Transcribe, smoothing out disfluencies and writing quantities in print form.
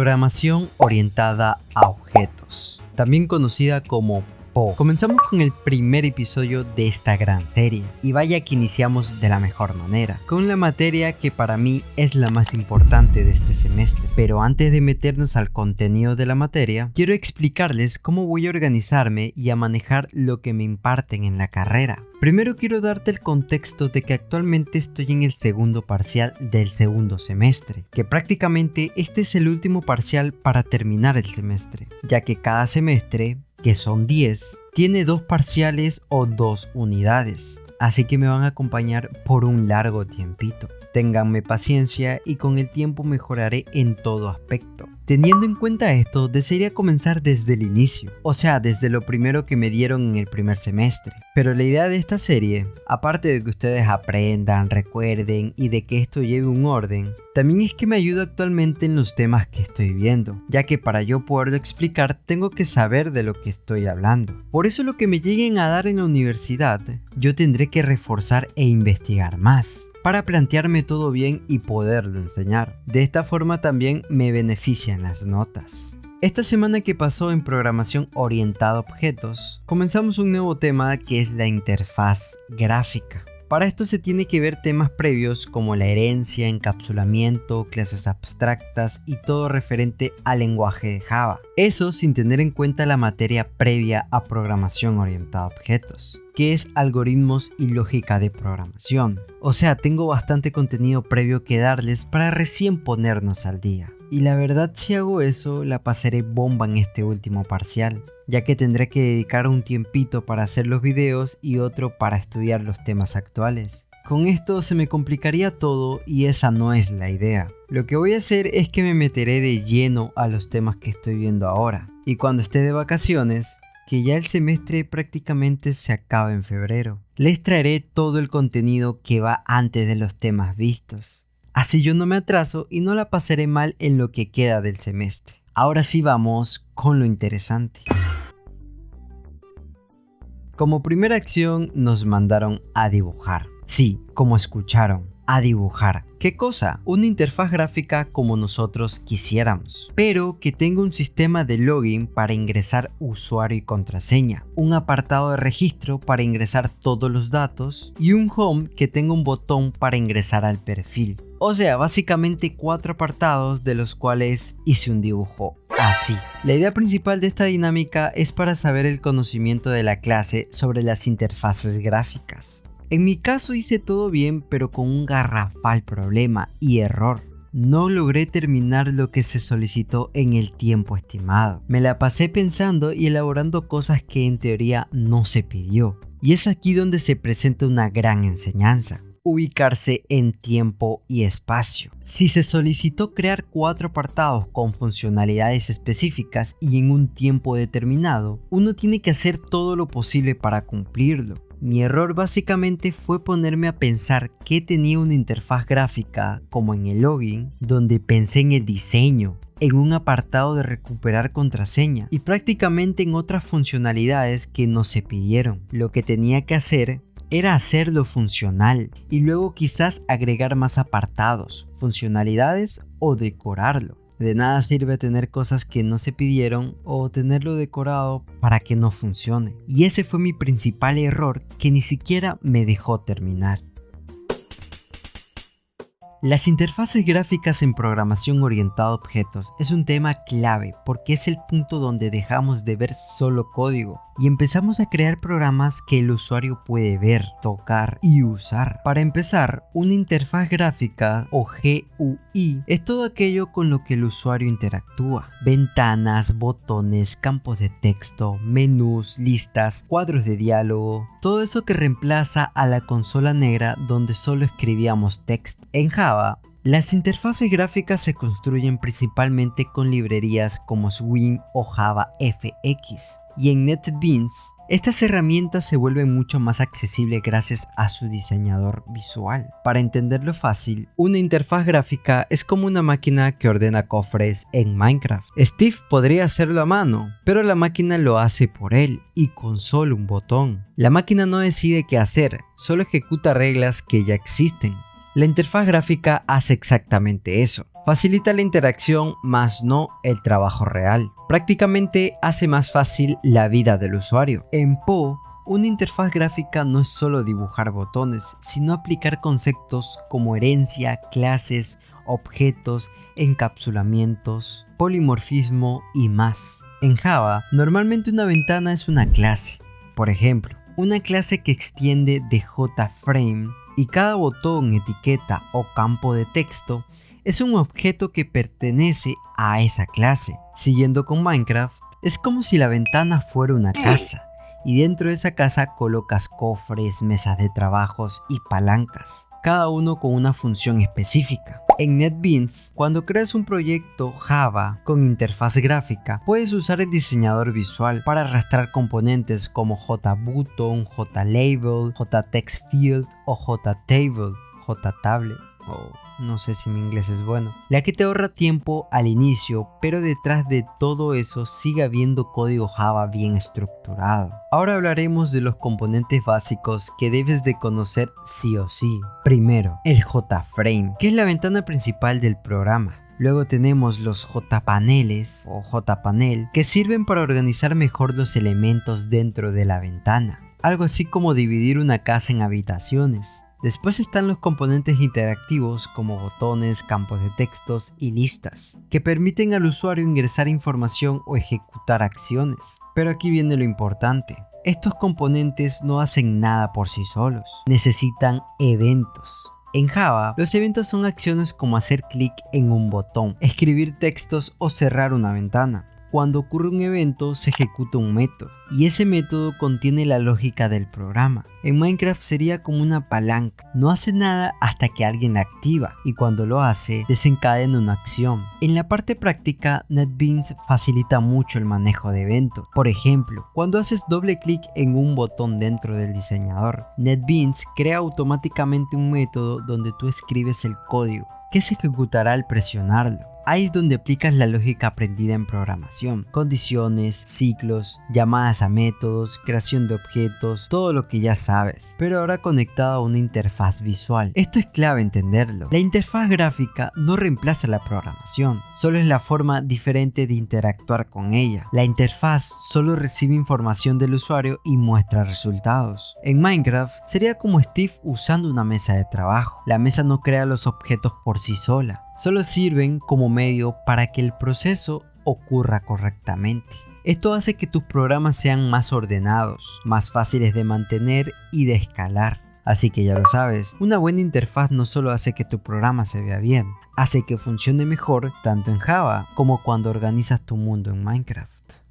Programación orientada a objetos, también conocida como PO. Comenzamos con el primer episodio de esta gran serie y vaya que iniciamos de la mejor manera, con la materia que para mí es la más importante de este semestre. Pero antes de meternos al contenido de la materia, quiero explicarles cómo voy a organizarme y a manejar lo que me imparten en la carrera. Primero quiero darte el contexto de que actualmente estoy en el segundo parcial del segundo semestre, que prácticamente este es el último parcial para terminar el semestre, ya que cada semestre, que son 10, tiene 2 parciales o 2 unidades, así que me van a acompañar por un largo tiempito. Ténganme paciencia y con el tiempo mejoraré en todo aspecto. Teniendo en cuenta esto, desearía comenzar desde el inicio, o sea, desde lo primero que me dieron en el primer semestre. Pero la idea de esta serie, aparte de que ustedes aprendan, recuerden y de que esto lleve un orden, también es que me ayuda actualmente en los temas que estoy viendo, ya que para yo poderlo explicar tengo que saber de lo que estoy hablando. Por eso lo que me lleguen a dar en la universidad, yo tendré que reforzar e investigar más, para plantearme todo bien y poderlo enseñar. De esta forma también me benefician las notas. Esta semana que pasó en programación orientada a objetos, comenzamos un nuevo tema que es la interfaz gráfica. Para esto se tiene que ver temas previos como la herencia, encapsulamiento, clases abstractas y todo referente al lenguaje de Java. Eso sin tener en cuenta la materia previa a programación orientada a objetos, que es algoritmos y lógica de programación. O sea, tengo bastante contenido previo que darles para recién ponernos al día. Y la verdad, si hago eso, la pasaré bomba en este último parcial, ya que tendré que dedicar un tiempito para hacer los videos y otro para estudiar los temas actuales. Con esto se me complicaría todo y esa no es la idea. Lo que voy a hacer es que me meteré de lleno a los temas que estoy viendo ahora. Y cuando esté de vacaciones, que ya el semestre prácticamente se acaba en febrero, les traeré todo el contenido que va antes de los temas vistos. Así yo no me atraso y no la pasaré mal en lo que queda del semestre. Ahora sí vamos con lo interesante. Como primera acción nos mandaron a dibujar. Sí, como escucharon, a dibujar. ¿Qué cosa? Una interfaz gráfica como nosotros quisiéramos, pero que tenga un sistema de login para ingresar usuario y contraseña, un apartado de registro para ingresar todos los datos y un home que tenga un botón para ingresar al perfil. O sea, básicamente 4 apartados de los cuales hice un dibujo así. La idea principal de esta dinámica es para saber el conocimiento de la clase sobre las interfaces gráficas. En mi caso hice todo bien, pero con un garrafal problema y error. No logré terminar lo que se solicitó en el tiempo estimado. Me la pasé pensando y elaborando cosas que en teoría no se pidió. Y es aquí donde se presenta una gran enseñanza. Ubicarse en tiempo y espacio. Si se solicitó crear 4 apartados con funcionalidades específicas y en un tiempo determinado, uno tiene que hacer todo lo posible para cumplirlo. Mi error básicamente fue ponerme a pensar que tenía una interfaz gráfica como en el login, donde pensé en el diseño, en un apartado de recuperar contraseña y prácticamente en otras funcionalidades que no se pidieron. Lo que tenía que hacer era hacerlo funcional y luego quizás agregar más apartados, funcionalidades o decorarlo. De nada sirve tener cosas que no se pidieron o tenerlo decorado para que no funcione. Y ese fue mi principal error que ni siquiera me dejó terminar. Las interfaces gráficas en programación orientada a objetos es un tema clave porque es el punto donde dejamos de ver solo código y empezamos a crear programas que el usuario puede ver, tocar y usar. Para empezar, una interfaz gráfica o GUI es todo aquello con lo que el usuario interactúa. Ventanas, botones, campos de texto, menús, listas, cuadros de diálogo, todo eso que reemplaza a la consola negra donde solo escribíamos texto. En Java, las interfaces gráficas se construyen principalmente con librerías como Swing o JavaFX. Y en NetBeans, estas herramientas se vuelven mucho más accesibles gracias a su diseñador visual. Para entenderlo fácil, una interfaz gráfica es como una máquina que ordena cofres en Minecraft. Steve podría hacerlo a mano, pero la máquina lo hace por él y con solo un botón. La máquina no decide qué hacer, solo ejecuta reglas que ya existen. La interfaz gráfica hace exactamente eso. Facilita la interacción, más no el trabajo real. Prácticamente hace más fácil la vida del usuario. En Poe, una interfaz gráfica no es solo dibujar botones, sino aplicar conceptos como herencia, clases, objetos, encapsulamientos, polimorfismo y más. En Java, normalmente una ventana es una clase. Por ejemplo, una clase que extiende de JFrame y cada botón, etiqueta o campo de texto es un objeto que pertenece a esa clase. Siguiendo con Minecraft, es como si la ventana fuera una casa y dentro de esa casa colocas cofres, mesas de trabajos y palancas, cada uno con una función específica. En NetBeans, cuando creas un proyecto Java con interfaz gráfica, puedes usar el diseñador visual para arrastrar componentes como JButton, JLabel, JTextField o JTable, JTable. No sé si mi inglés es bueno, ya que te ahorra tiempo al inicio, pero detrás de todo eso sigue habiendo código Java bien estructurado. Ahora hablaremos de los componentes básicos que debes de conocer sí o sí. Primero, el JFrame, que es la ventana principal del programa. Luego tenemos los JPaneles o JPanel, que sirven para organizar mejor los elementos dentro de la ventana. Algo así como dividir una casa en habitaciones. Después están los componentes interactivos como botones, campos de textos y listas, que permiten al usuario ingresar información o ejecutar acciones. Pero aquí viene lo importante. Estos componentes no hacen nada por sí solos, necesitan eventos. En Java, los eventos son acciones como hacer clic en un botón, escribir textos o cerrar una ventana. Cuando ocurre un evento, se ejecuta un método, y ese método contiene la lógica del programa. En Minecraft sería como una palanca, no hace nada hasta que alguien la activa, y cuando lo hace, desencadena una acción. En la parte práctica, NetBeans facilita mucho el manejo de eventos. Por ejemplo, cuando haces doble clic en un botón dentro del diseñador, NetBeans crea automáticamente un método donde tú escribes el código, que se ejecutará al presionarlo. Ahí es donde aplicas la lógica aprendida en programación, condiciones, ciclos, llamadas a métodos, creación de objetos, todo lo que ya sabes, pero ahora conectado a una interfaz visual. Esto es clave entenderlo. La interfaz gráfica no reemplaza la programación, solo es la forma diferente de interactuar con ella. La interfaz solo recibe información del usuario y muestra resultados. En Minecraft sería como Steve usando una mesa de trabajo. La mesa no crea los objetos por sí sola. Solo sirven como medio para que el proceso ocurra correctamente. Esto hace que tus programas sean más ordenados, más fáciles de mantener y de escalar. Así que ya lo sabes, una buena interfaz no solo hace que tu programa se vea bien, hace que funcione mejor tanto en Java como cuando organizas tu mundo en Minecraft.